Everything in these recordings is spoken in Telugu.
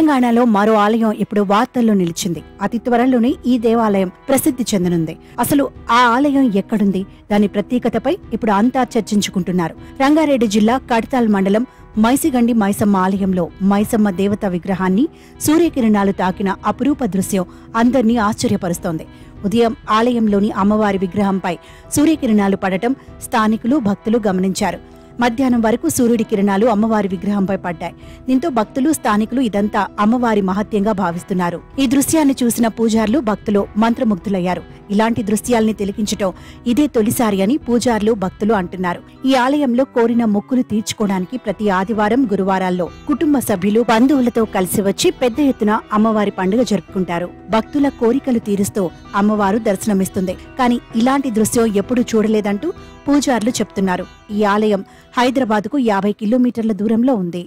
తెలంగాణలో మరో ఆలయం ఇప్పుడు వార్తల్లో నిలిచింది. అతి త్వరలోనే ఈ దేవాలయం ప్రసిద్ధి చెందనుంది. అసలు ఆ ఆలయం ఎక్కడుంది, దాని ప్రత్యేకతపై ఇప్పుడు అంతా చర్చించుకుంటున్నారు. రంగారెడ్డి జిల్లా కడతాల్ మండలం మైసిగండి మైసమ్మ ఆలయంలో మైసమ్మ దేవత విగ్రహాన్ని సూర్యకిరణాలు తాకిన అపురూప దృశ్యం అందర్నీ ఆశ్చర్యపరుస్తోంది. ఉదయం ఆలయంలోని అమ్మవారి విగ్రహంపై సూర్యకిరణాలు పడటం స్థానికులు, భక్తులు గమనించారు. మధ్యాహ్నం వరకు సూర్యుడి కిరణాలు అమ్మవారి విగ్రహంపై పడ్డాయి. దీంతో భక్తులు, స్థానికులు ఇదంతా అమ్మవారి మహత్యంగా భావిస్తున్నారు. ఈ దృశ్యాన్ని చూసిన పూజార్లు, భక్తులు మంత్రముగ్ధులయ్యారు. ఇలాంటి దృశ్యాల్ని తిలకించటం ఇదే తొలిసారి అని పూజార్లు, భక్తులు అంటున్నారు. ఈ ఆలయంలో కోరిన మొక్కులు తీర్చుకోవడానికి ప్రతి ఆదివారం, గురువారాల్లో కుటుంబ సభ్యులు, బంధువులతో కలిసి వచ్చి పెద్ద ఎత్తున అమ్మవారి పండుగ జరుపుకుంటారు. భక్తుల కోరికలు తీరుస్తూ అమ్మవారు దర్శనమిస్తుంది. కానీ ఇలాంటి దృశ్యం ఎప్పుడూ చూడలేదంటూ పూజార్లు చెప్తున్నారు. ఈ ఆలయం హైదరాబాద్కు 50 కిలోమీటర్ల దూరంలో ఉంది.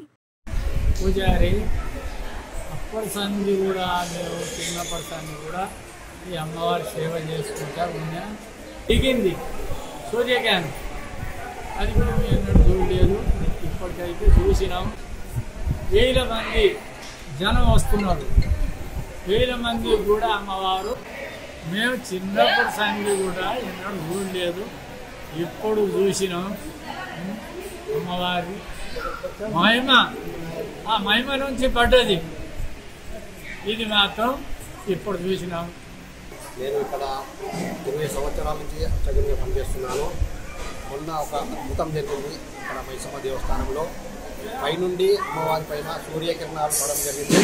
పూజారి అప్పటి కూడా మేము చిన్నప్పటి కూడా ఈ అమ్మవారి సేవ చేసుకుంటా ఉన్నా. దిగింది సూర్యకాంత్, అది కూడా మేము ఎన్నడూ చూడలేదు. ఇప్పటికైతే చూసినాం. 1000 మంది జనం వస్తున్నారు. 1000 మంది కూడా అమ్మవారు. మేము చిన్నప్పటి సంగతి కూడా ఎన్నడూ చూడలేదు, ఇప్పుడు చూసినాం. అమ్మవారి మహిమ, ఆ మహిమ నుంచి పడ్డది. ఇది మాత్రం ఇప్పుడు చూసినాం. నేను ఇక్కడ 20 సంవత్సరాల నుంచి అర్చకునిగా పనిచేస్తున్నాను. మొన్న ఒక అద్భుతం జరిగింది ఇక్కడ మైసమ్మ దేవస్థానంలో. పైనుండి అమ్మవారి పైన సూర్యకిరణాలు పడడం జరిగింది.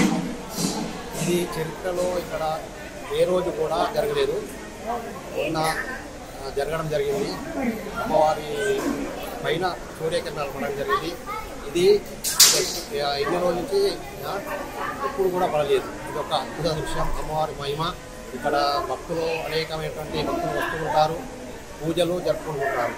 ఇది చరిత్రలో ఇక్కడ ఏ రోజు కూడా జరగలేదు. మొన్న జరగడం జరిగింది. అమ్మవారి పైన సూర్యకిరణాలు పడడం జరిగింది. ఇది ఎన్ని రోజుల నుంచి ఎప్పుడు కూడా పడలేదు. ఇది ఒక అద్భుత దృశ్యం, అమ్మవారి మహిమ. ఇక్కడ భక్తులు అనేకమైనటువంటి భక్తులు వస్తుంటారు, పూజలు జరుపుకుంటుంటారు.